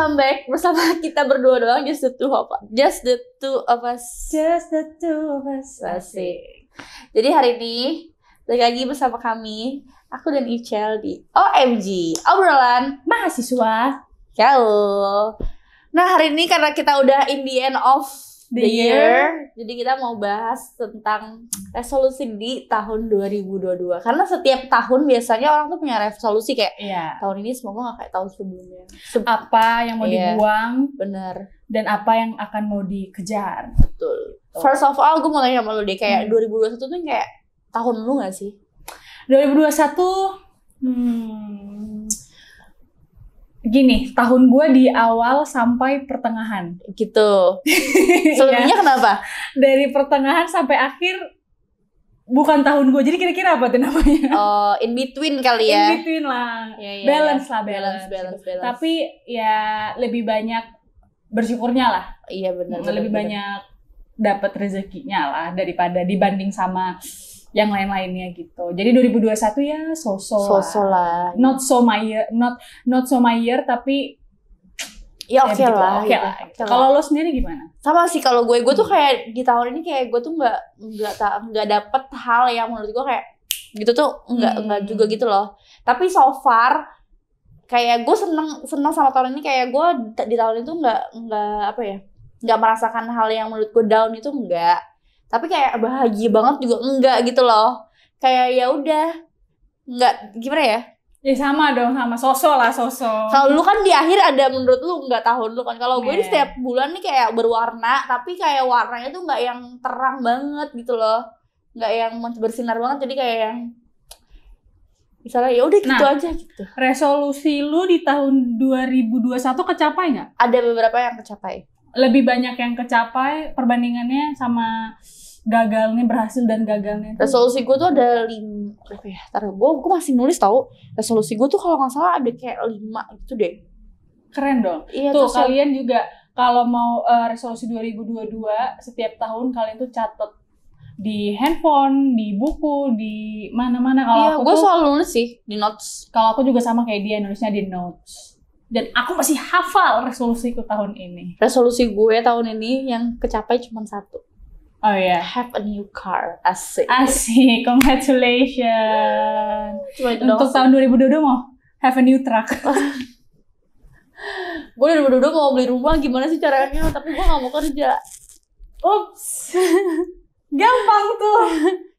welcome back bersama kita berdua doang, just the two of us. Just the two of us. Asik. Jadi hari ini balik lagi bersama kami, aku dan Ichel di OMG, obrolan mahasiswa. Ciao. Nah hari ini karena kita udah in the end of the year, jadi kita mau bahas tentang resolusi di tahun 2022. Karena setiap tahun biasanya orang tuh punya resolusi kayak tahun ini semoga gak kayak tahun sebelumnya. Apa yang mau dibuang, bener, dan apa yang akan mau dikejar. Betul. First of all, gue mau tanya sama lu deh, kayak 2021 tuh kayak tahun lu gak sih? 2021 gini, tahun gue di awal sampai pertengahan gitu. Selebihnya kenapa? Dari pertengahan sampai akhir bukan tahun gue. Jadi kira-kira apa tuh namanya? Oh, in between kali ya. In between lah. Ya, balance. Tapi ya lebih banyak bersyukurnya lah. Iya benar. Lebih banyak dapat rezekinya lah daripada dibanding sama yang lain-lainnya gitu. Jadi 2021 ya so-so lah. Not so my year tapi ya oke lah. Kalau lo sendiri gimana? Sama sih kalau gue tuh kayak di tahun ini kayak gue tuh nggak dapet hal yang menurut gue kayak gitu tuh nggak juga gitu loh. Tapi so far kayak gue seneng sama tahun ini, kayak gue di tahun itu nggak merasakan hal yang menurut gue down itu enggak. Tapi kayak bahagia banget juga enggak gitu loh. Kayak ya udah enggak, gimana ya? Ya sama dong, sama sosok. Kalau lu kan di akhir ada menurut lu enggak tahun lu kan. Kalau gue ini setiap bulan nih kayak berwarna, tapi kayak warnanya tuh enggak yang terang banget gitu loh. Enggak yang bersinar banget, jadi kayak yang misalnya ya udah gitu aja gitu. Resolusi lu di tahun 2021 kecapai enggak? Ada beberapa yang kecapai. Lebih banyak yang kecapai perbandingannya sama gagalnya, berhasil dan gagalnya. Resolusi gue tuh ada 5 ya. Gue masih nulis tau. Resolusi gue tuh kalau nggak salah ada kayak 5 gitu deh. Keren dong. Iya, tuh kalian juga kalau mau resolusi 2022 setiap tahun kalian tuh catat di handphone, di buku, di mana-mana. Kalau aku gue tuh selalu nulis sih di notes. Kalau aku juga sama kayak dia, nulisnya di notes. Dan aku masih hafal resolusiku tahun ini. Resolusi gue tahun ini yang kecapai cuma 1. Oh ya, have a new car. Asik, congratulations. Untuk tahun 2022 mau have a new truck. Gue 2022 mau beli rumah, gimana sih caranya? Tapi gue gak mau kerja. Ups. Gampang tuh.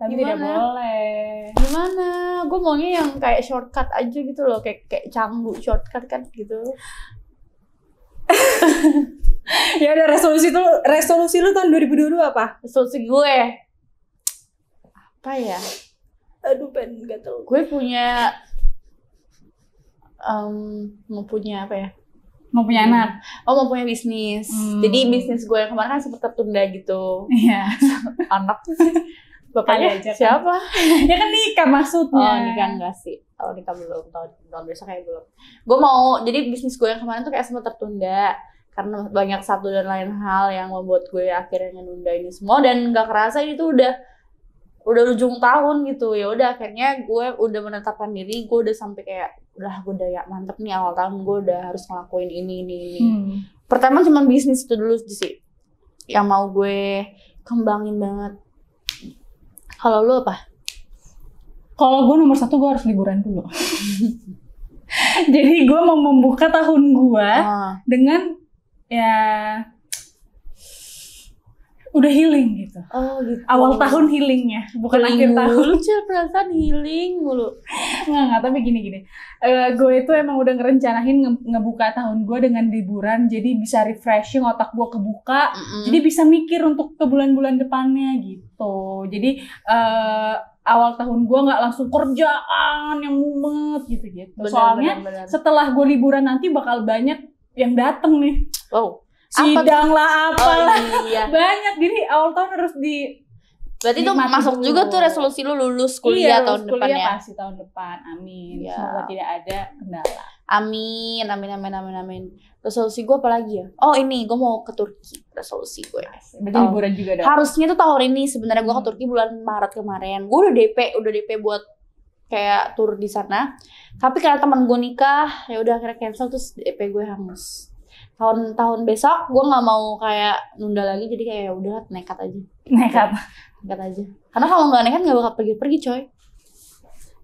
Tapi gimana? Tidak boleh. Gimana? Gue maunya yang kayak shortcut aja gitu loh, kayak canggu shortcut kan gitu. Ya udah, resolusi lu tahun 2022 apa? Resolusi gue apa ya? Aduh, pengen gatel. Gue punya mau punya apa ya? Mau punya anak. Mau punya bisnis. Jadi bisnis gue yang kemarin kan sempat tertunda gitu. Iya. Anak bapaknya siapa? Ya kan nikah maksudnya. Oh, nikah enggak sih. Oh, nikah belum. Tahun besok kayak belum. Gue mau, jadi bisnis gue yang kemarin tuh kayak sempat tertunda karena banyak satu dan lain hal yang membuat gue akhirnya nunda ini semua, dan nggak kerasa ini tuh udah ujung tahun gitu. Ya udah akhirnya gue udah menetapkan diri, gue udah sampai kayak gue udah ya mantep nih, awal tahun gue udah harus ngelakuin ini. Pertama cuma bisnis itu dulu sih yang mau gue kembangin banget. Kalau lu apa? Kalau gue nomor 1, gue harus liburan dulu. Jadi gue mau membuka tahun gue dengan ya udah healing gitu. Oh gitu. Awal tahun healingnya, bukan akhir tahun. Lu perasaan healing mulu. Nggak, tapi gini. Gue itu emang udah ngerencanain ngebuka tahun gue dengan liburan, jadi bisa refreshing, otak gue kebuka, jadi bisa mikir untuk ke bulan-bulan depannya gitu. Jadi awal tahun gue nggak langsung kerjaan yang mumet gitu. Soalnya bener. Setelah gue liburan nanti bakal banyak yang dateng nih. Wow. Sidang lah apalah. Oh, iya. Banyak, jadi awal tahun harus berarti tuh masuk dulu. Juga tuh resolusi lu lulus kuliah tahun depan ya? Iya, pasti tahun depan, amin ya. Semoga tidak ada kendala. Amin. Resolusi gue apa lagi ya? Oh ini, gue mau ke Turki. Resolusi gue. Berarti liburan juga dong? Harusnya tuh tahun ini sebenarnya gue ke Turki bulan Maret kemarin. Gue udah DP buat kayak tur di sana. Tapi karena teman gue nikah, ya udah akhirnya cancel, terus DP gue hangus. tahun besok gue nggak mau kayak nunda lagi, jadi kayak ya udah nekat aja karena kalau nggak nekat nggak bakal pergi coy.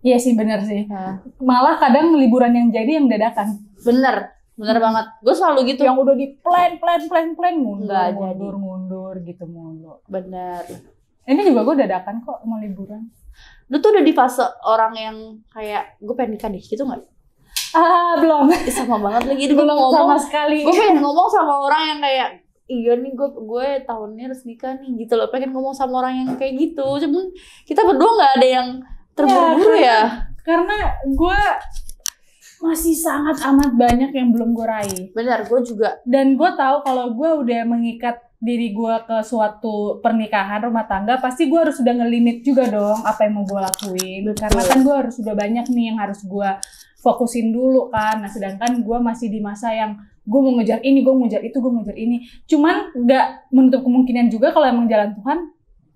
Iya sih, bener sih. Malah kadang liburan yang jadi yang dadakan. Bener banget, gue selalu gitu, yang udah di plan mundur gitu mulu. Bener. Ini juga gue dadakan kok mau liburan. Lu tuh udah di fase orang yang kayak gue pengen nikah deh gitu nggak? Belum. Sama banget lagi. Belum sama sekali. Gue pengen ngomong sama orang yang kayak, iya nih gue tahunnya harus nikah nih gitu loh. Pengen ngomong sama orang yang kayak gitu. Cuman kita berdua nggak ada yang terburu-buru ya. Karena gue masih sangat amat banyak yang belum gue raih. Benar, gue juga. Dan gue tahu kalau gue udah mengikat diri gue ke suatu pernikahan rumah tangga, pasti gue harus udah ngelimit juga dong apa yang mau gue lakuin. Betul. Karena kan gue harus udah banyak nih yang harus gue fokusin dulu kan. Nah sedangkan gue masih di masa yang gue mau ngejar ini, gue mau ngejar itu, gue mau ngejar ini. Cuman gak menutup kemungkinan juga kalau emang jalan Tuhan,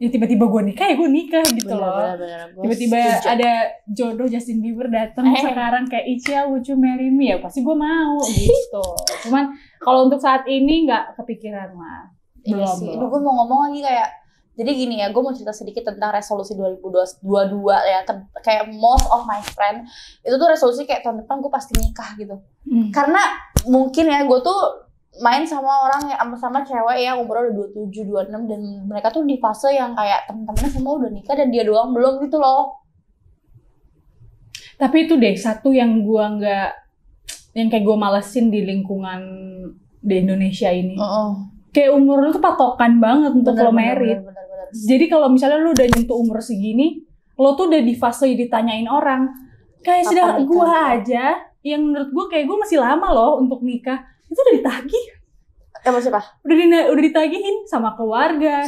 ya tiba-tiba gue nikah ya gue nikah gitu loh. Tiba-tiba ada jodoh Justin Bieber datang sekarang kayak Icha, would you marry me? Ya pasti gue mau gitu. Cuman kalau untuk saat ini gak kepikiran lah. Iya sih. Gue mau ngomong lagi kayak, jadi gini ya, gue mau cerita sedikit tentang resolusi 2022 ya. Kayak most of my friend itu tuh resolusi kayak tahun depan gue pasti nikah gitu. Karena mungkin ya gue tuh main sama orang yang sama cewek yang umurnya udah 27, 26 dan mereka tuh di fase yang kayak temen-temennya semua udah nikah dan dia doang belum gitu loh. Tapi itu deh satu yang gue yang kayak gue malesin di lingkungan di Indonesia ini. Kayak umur lu tuh patokan banget untuk lo merit. Jadi kalau misalnya lu udah nyentuh umur segini, lo tuh udah di fase ditanyain orang. Kayak sedang gue aja, yang menurut gue kayak gue masih lama loh untuk nikah. Itu udah ditagih. Sama siapa? Udah ditagihin sama keluarga,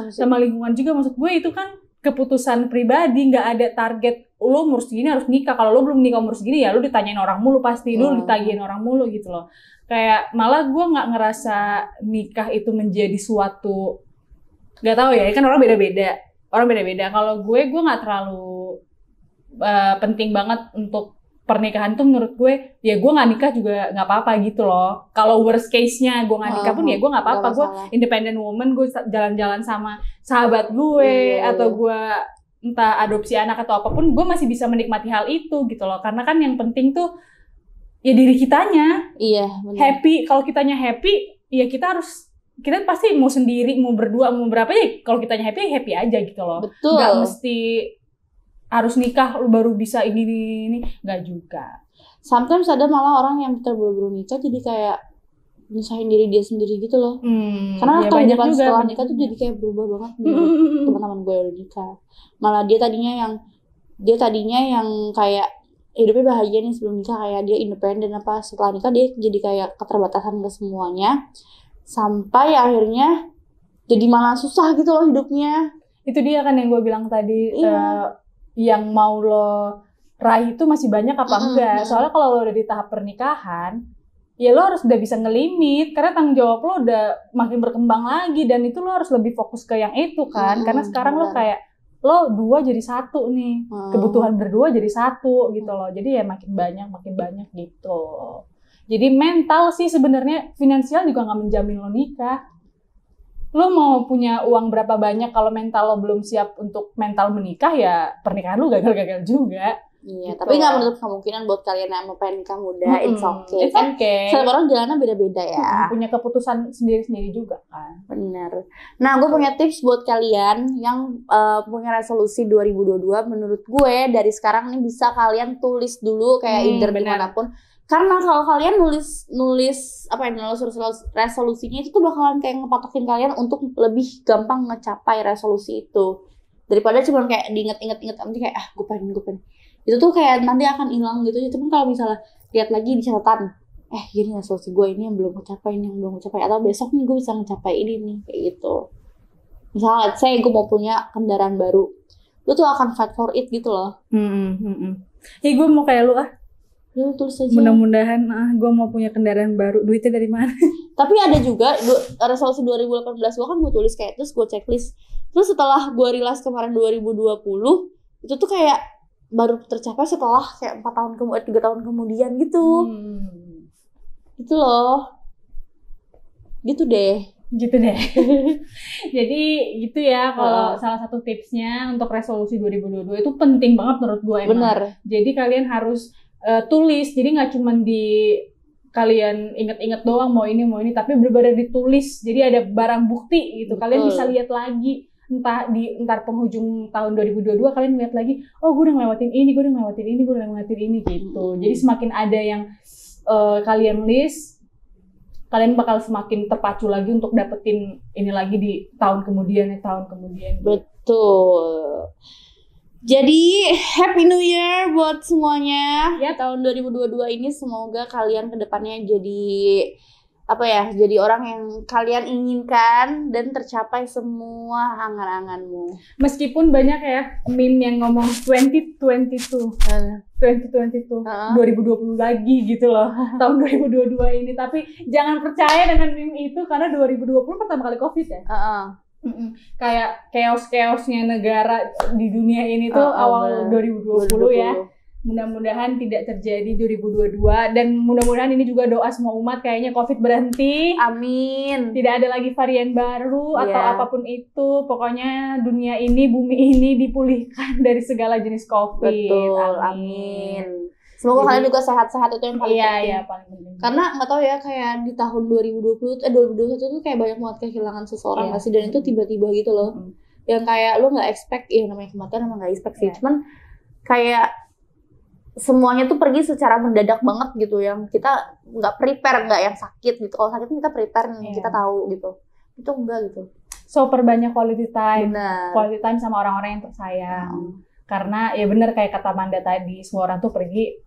sama lingkungan juga. Maksud gue itu kan keputusan pribadi, nggak ada target lo umur segini harus nikah. Kalau lo belum nikah umur segini ya lo ditanyain orang mulu pasti, lo ditagihin orang mulu gitu loh. Kayak malah gue nggak ngerasa nikah itu menjadi suatu, nggak tahu ya, kan orang beda-beda. Kalau gue nggak terlalu penting banget untuk pernikahan tuh menurut gue, ya gue nggak nikah juga nggak apa-apa gitu loh. Kalau worst case-nya gue nggak nikah pun ya gue nggak apa-apa. Gue independent woman, gue jalan-jalan sama sahabat gue atau gue entah adopsi anak atau apapun, gue masih bisa menikmati hal itu gitu loh. Karena kan yang penting tuh ya diri kitanya. Iya, benar. Happy. Kalau kitanya happy, ya kita pasti mau sendiri, mau berdua, mau berapa ya. Kalau kitanya happy aja gitu loh. Betul. Gak mesti harus nikah baru bisa ini, nggak juga. Sometimes ada malah orang yang terburu-buru nikah jadi kayak nyusahin diri dia sendiri gitu loh. Karena kehidupan setelah nikah tuh jadi kayak berubah banget. Teman-teman gue udah nikah, malah dia tadinya yang kayak hidupnya bahagia nih sebelum nikah, kayak dia independen apa, setelah nikah dia jadi kayak keterbatasan ke semuanya, sampai akhirnya jadi malah susah gitu loh hidupnya. Itu dia kan yang gue bilang tadi. Yang mau lo raih itu masih banyak apa enggak. Soalnya kalau lo udah di tahap pernikahan, ya lo harus udah bisa ngelimit, karena tanggung jawab lo udah makin berkembang lagi, dan itu lo harus lebih fokus ke yang itu kan. Karena sekarang lo kayak lo dua jadi satu nih, kebutuhan berdua jadi satu gitu loh. Jadi ya makin banyak gitu. Jadi mental sih sebenarnya, finansial juga nggak menjamin lo nikah. Lo mau punya uang berapa banyak, kalau mental lo belum siap untuk mental menikah, ya pernikahan lo gagal-gagal juga. Iya, gitu. Tapi nggak menutup kemungkinan buat kalian yang mau pengen nikah muda, it's okay. It's okay. Setiap orang jalannya beda-beda ya. Punya keputusan sendiri-sendiri juga kan. Bener. Nah, gue punya tips buat kalian yang punya resolusi 2022. Menurut gue dari sekarang nih bisa kalian tulis dulu kayak either dimanapun. Karena kalau kalian nulis resolusinya itu tuh bakalan kayak ngepatokin kalian untuk lebih gampang ngecapai resolusi itu. Daripada cuma kayak diinget-inget nanti kayak gue pengen. Itu tuh kayak nanti akan hilang gitu. Cuman kalau misalnya lihat lagi di catatan, gini resolusi gue ini yang belum kecapai, atau besok nih gue bisa ngecapai ini nih, kayak gitu. Misalnya let's say gue mau punya kendaraan baru, lu tuh akan fight for it gitu loh. Gue mau kayak lu Ya tulis aja. Mudah-mudahan gue mau punya kendaraan baru. Duitnya dari mana? Tapi ada juga resolusi 2018 gue kan gue tulis kayak, terus gue checklist. Terus setelah gue realize kemarin 2020 itu tuh kayak baru tercapai setelah kayak 3 tahun kemudian gitu. Itu loh. Gitu deh. Gitu deh. Jadi gitu ya kalau salah satu tipsnya untuk resolusi 2022 itu penting banget menurut gue emang. Bener. Jadi kalian harus tulis. Jadi nggak cuma di kalian inget-inget doang mau ini, tapi benar-benar ditulis. Jadi ada barang bukti gitu. Kalian bisa lihat lagi entar penghujung tahun 2022 kalian lihat lagi, oh gue udah ngelewatin ini, gue udah ngelewatin ini gitu. Jadi semakin ada yang kalian list, kalian bakal semakin terpacu lagi untuk dapetin ini lagi di tahun kemudian. Betul. Jadi Happy New Year buat semuanya. Yep. Tahun 2022 ini semoga kalian kedepannya jadi orang yang kalian inginkan dan tercapai semua angan-anganmu. Meskipun banyak ya meme yang ngomong 2022 2020 lagi gitu loh. Tahun 2022 ini, tapi jangan percaya dengan meme itu karena 2020 pertama kali Covid ya. Kayak chaos-chaosnya negara di dunia ini tuh awal 2020 ya. Mudah-mudahan tidak terjadi 2022 dan mudah-mudahan ini juga doa semua umat kayaknya Covid berhenti. Amin. Tidak ada lagi varian baru atau apapun itu. Pokoknya dunia ini, bumi ini dipulihkan dari segala jenis Covid. Betul. Amin. Semoga kalian juga sehat-sehat, itu yang paling penting. Iya, paling penting. Karena nggak tahu ya, kayak di tahun 2021 tuh kayak banyak banget kehilangan seseorang nggak sih, dan itu tiba-tiba gitu loh. Yang kayak lo nggak expect, ya namanya kematian emang nggak expect sih. Cuman kayak semuanya tuh pergi secara mendadak banget gitu, yang kita nggak prepare, nggak yang sakit gitu. Kalau sakit kita prepare nih, kita tahu gitu. Itu enggak gitu. So perbanyak quality time. Benar. Quality time sama orang-orang yang tersayang. Karena ya benar kayak kata Manda tadi, semua orang tuh pergi.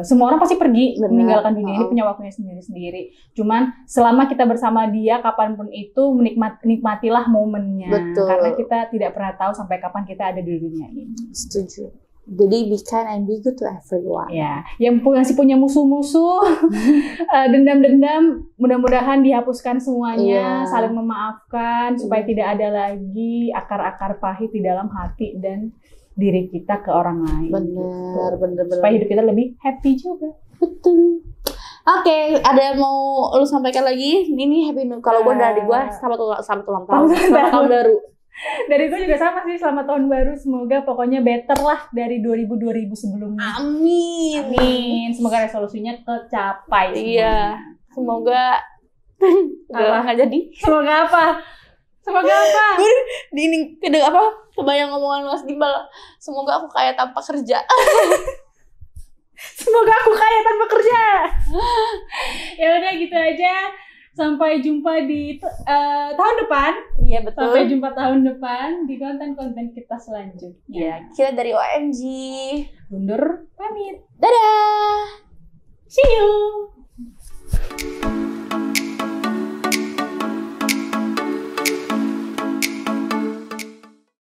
Semua orang pasti pergi meninggalkan dunia ini, punya waktunya sendiri-sendiri. Cuman selama kita bersama dia kapanpun itu, nikmatilah momennya. Betul. Karena kita tidak pernah tahu sampai kapan kita ada di dunia ini. Setuju. Jadi be kind and be good to everyone. Ya, yang masih punya musuh-musuh, dendam-dendam, mudah-mudahan dihapuskan semuanya, saling memaafkan supaya tidak ada lagi akar-akar pahit di dalam hati dan diri kita ke orang lain. Bener. Supaya hidup kita lebih happy juga. Betul. Oke, ada mau lu sampaikan lagi? Ini Happy New. Kalau gue dari gue selamat ulang tahun. Selamat tahun baru. Dari gue juga sama sih, selamat tahun baru. Semoga pokoknya better lah dari 2000 sebelumnya. Amin. Semoga resolusinya tercapai. Iya. Semoga nggak jadi. Semoga apa? Gue ini kebayang ngomongan Mas Gimbal. Semoga aku kaya tanpa kerja. Semoga aku kaya tanpa kerja. Ya udah gitu aja. Sampai jumpa di tahun depan. Iya, betul. Sampai jumpa tahun depan di konten-konten kita selanjutnya. Kita dari OMG. Undur